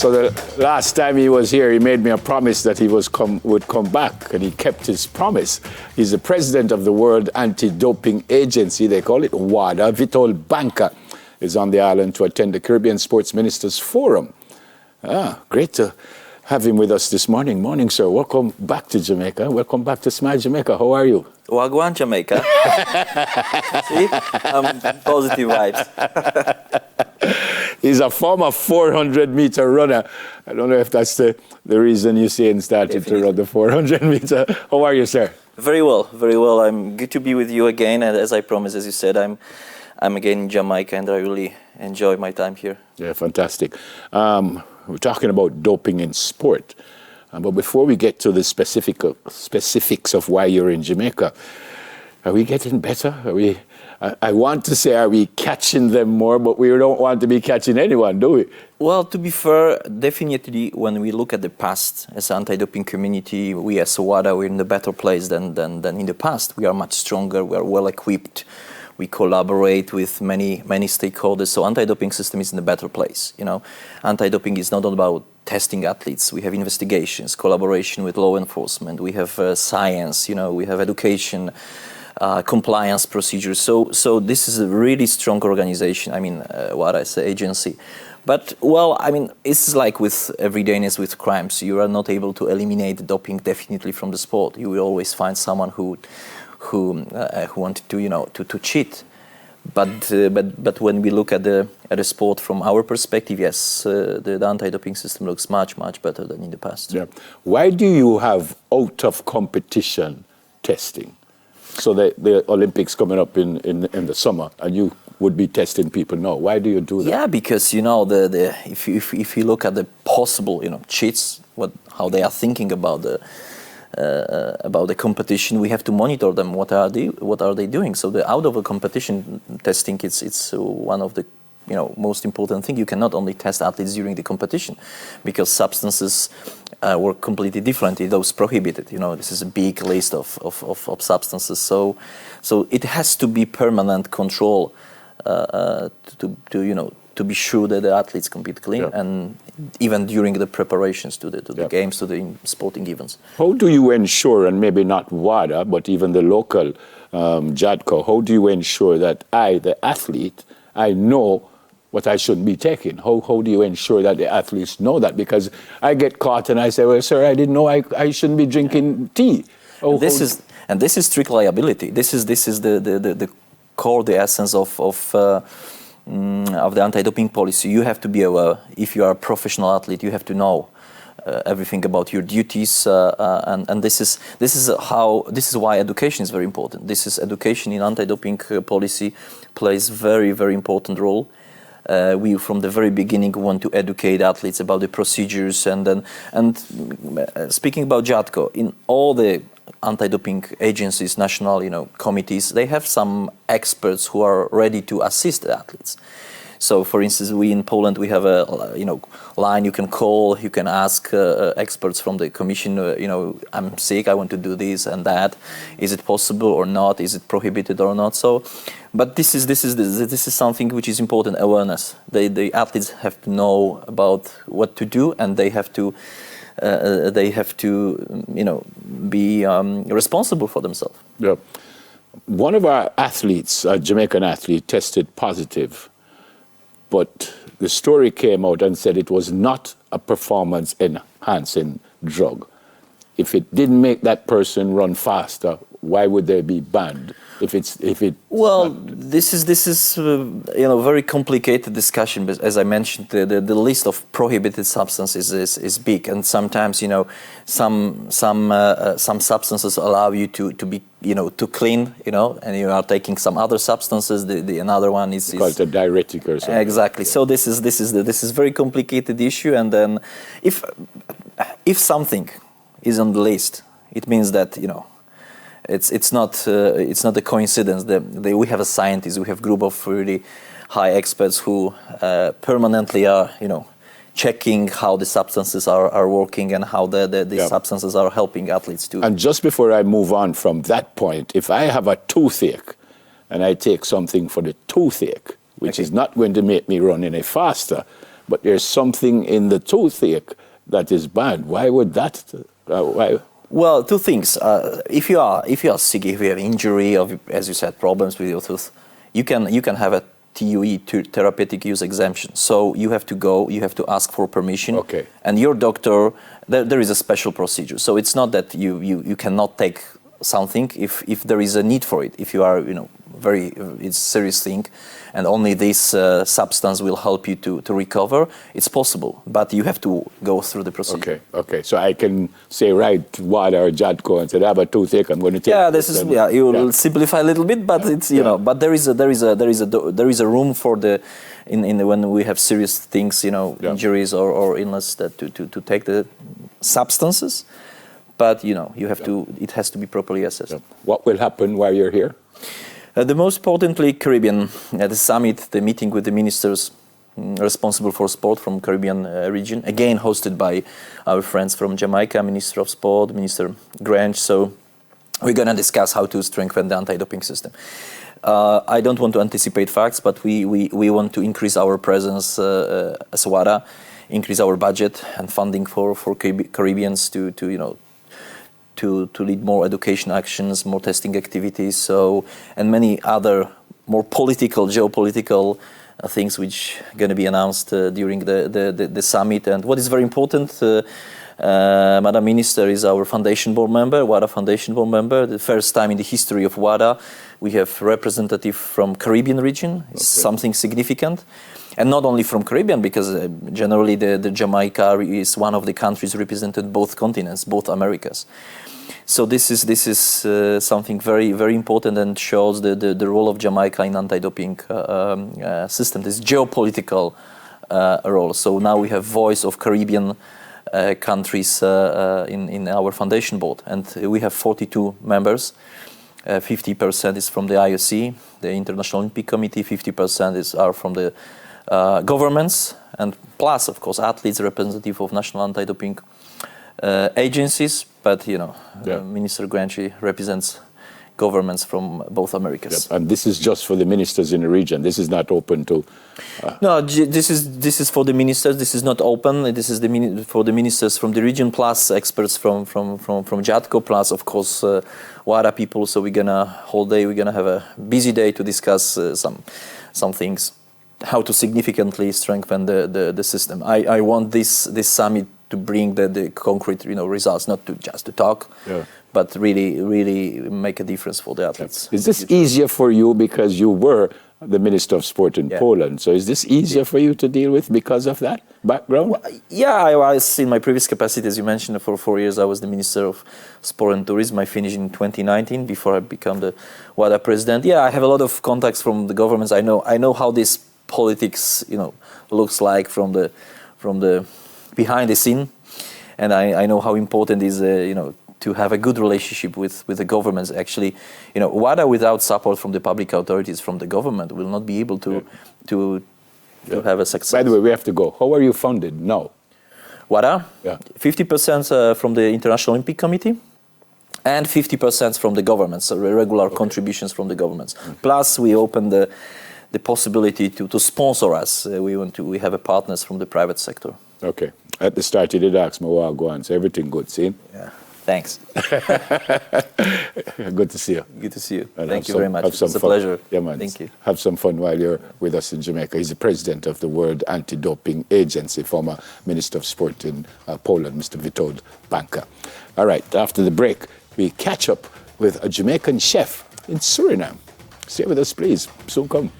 So the last time he was here, he made me a promise that he would come back, and he kept his promise. He's the president of the World Anti-Doping Agency. They call it WADA. Vitol Banca is on the island to attend the Caribbean Sports Ministers Forum. Great to have him with us this morning. Morning, sir. Welcome back to Jamaica. Welcome back to Smile Jamaica. How are you? Wagwan, Jamaica. See? Positive vibes. He's a former 400-meter runner. I don't know if that's the reason you say and started to run the 400-meter. How are you, sir? Very well, very well. I'm good to be with you again. And as I promised, as you said, I'm again in Jamaica, and I really enjoy my time here. Yeah, fantastic. We're talking about doping in sport. But before we get to the specifics of why you're in Jamaica, are we getting better? I want to say, are we catching them more, but we don't want to be catching anyone, do we? Well, to be fair, definitely when we look at the past as an anti-doping community, we as WADA, we're in a better place than in the past. We are much stronger, we are well equipped, we collaborate with many stakeholders, so anti-doping system is in a better place. You know, anti-doping is not all about testing athletes. We have investigations, collaboration with law enforcement, we have science, you know, we have education, compliance procedures. So this is a really strong organization. I mean, WADA is an agency. But, well, I mean, it's like with everydayness with crimes. You are not able to eliminate doping definitely from the sport. You will always find someone who wanted to, you know, to cheat. But when we look at the sport from our perspective, yes, the anti-doping system looks much better than in the past. Yeah. Why do you have out of competition testing? So the Olympics coming up in the summer, and you would be testing people now. Why do you do that? Yeah, because, you know, if you look at the possible, you know, cheats, how they are thinking about the competition, we have to monitor them. What are they doing? So the out of a competition testing, it's one of the, you know, most important thing. You cannot only test athletes during the competition, because substances were completely different. Those prohibited. You know, this is a big list of substances. So it has to be permanent control to be sure that the athletes compete clean, yeah. And even during the preparations to the yeah. games, to the sporting events. How do you ensure, and maybe not WADA, but even the local JADCO, how do you ensure that I, the athlete, I know what I shouldn't be taking? How do you ensure that the athletes know that? Because I get caught and I say, well, sir, I didn't know I shouldn't be drinking tea. This is strict liability. This is the core, the essence of the anti-doping policy. You have to be aware. If you are a professional athlete, you have to know everything about your duties, and this is why education is very important. This is education in anti-doping policy plays very important role. We from the very beginning want to educate athletes about the procedures, and speaking about JADCO, in all the anti-doping agencies, national, you know, committees, they have some experts who are ready to assist the athletes. So, for instance, we in Poland, we have a, you know, line you can call, you can ask experts from the commission, you know, I'm sick, I want to do this and that. Is it possible or not? Is it prohibited or not? So, but this is something which is important, awareness. The athletes have to know about what to do, and they have to, you know, be responsible for themselves. Yeah. One of our athletes, a Jamaican athlete, tested positive, but the story came out and said it was not a performance-enhancing drug. If it didn't make that person run faster, why would they be banned? Well, this is you know, very complicated discussion. But as I mentioned, the list of prohibited substances is big, and sometimes, you know, some substances allow you to be, you know, to clean, you know, and you are taking some other substances. The another one is called a diuretic or something. Exactly. So this is very complicated issue, and then if something is on the list, it means that, you know, it's not a coincidence that we have a scientist, we have a group of really high experts who permanently are, you know, checking how the substances are working and how the yeah. substances are helping athletes too. And just before I move on from that point, if I have a toothache and I take something for the toothache, which okay. is not going to make me run any faster, but there's something in the toothache that is bad. Why would that? Why? Well, two things. If you are sick, if you have injury, or as you said, problems with your tooth, you can have a TUE, therapeutic use exemption. So you have to ask for permission. Okay. And your doctor, there is a special procedure. So it's not that you cannot take something if there is a need for it. If you are, it's a serious thing, and only this substance will help you to recover, it's possible. But you have to go through the procedure. Okay. So I can say, right, WADA or JADCO and say, I have a toothache, I'm going to take you will simplify a little bit, but it's, but there is a room for when we have serious things, injuries or illness to take the substances. But it has to be properly assessed. Yeah. What will happen while you're here? The most importantly, Caribbean, at the summit, the meeting with the ministers responsible for sport from Caribbean region, again hosted by our friends from Jamaica, Minister of Sport, Minister Grange. So we're going to discuss how to strengthen the anti-doping system. I don't want to anticipate facts, but we want to increase our presence as WADA, increase our budget and funding for Caribbeans to lead more education actions, more testing activities, and many other more geopolitical things which are going to be announced during the summit. And what is very important, Madam Minister is our foundation board member, WADA foundation board member. The first time in the history of WADA, we have representative from Caribbean region, something significant. And not only from Caribbean, because generally the Jamaica is one of the countries represented both continents, both Americas. So this is something very, very important and shows the role of Jamaica in anti-doping system, this geopolitical role. So now we have voice of Caribbean countries in our foundation board, and we have 42 members. 50% is from the IOC, the International Olympic Committee, 50% are from the governments, and plus, of course, athletes, representative of national anti-doping agencies. But Minister Granchi represents governments from both Americas. Yep. And this is just for the ministers in the region. This is not open to. No, this is for the ministers. This is not open. This is for the ministers from the region, plus experts from JADCO, plus of course WADA people. So we're gonna have a busy day to discuss some things, how to significantly strengthen the system. I want this summit to bring the concrete results, not just to talk, but really make a difference for the athletes. Is this easier for you because you were the Minister of Sport in Poland? So is this easier for you to deal with because of that background? Well, I was in my previous capacity, as you mentioned, for 4 years I was the Minister of Sport and Tourism. I finished in 2019 before I became the WADA president. I have a lot of contacts from the governments. I know how this politics looks like from the behind the scene, and I know how important it is to have a good relationship with the governments. Actually, WADA without support from the public authorities, from the government, will not be able to have a success. By the way, we have to go. How are you funded now? WADA? 50% from the International Olympic Committee, and 50% from the governments, so regular contributions from the governments. Plus, we open the possibility to sponsor us. We have partners from the private sector. Okay. At the start, you did ask me, well, I'll go on. So everything good, see? Yeah. Thanks. Good to see you. Good to see you. And Thank you very much. It's a fun. pleasure. Yeah, man. Thank you. Have some fun while you're with us in Jamaica. He's the president of the World Anti-Doping Agency, former Minister of Sport in Poland, Mr. Witold Banka. All right, after the break, we catch up with a Jamaican chef in Suriname. Stay with us, please. Soon come.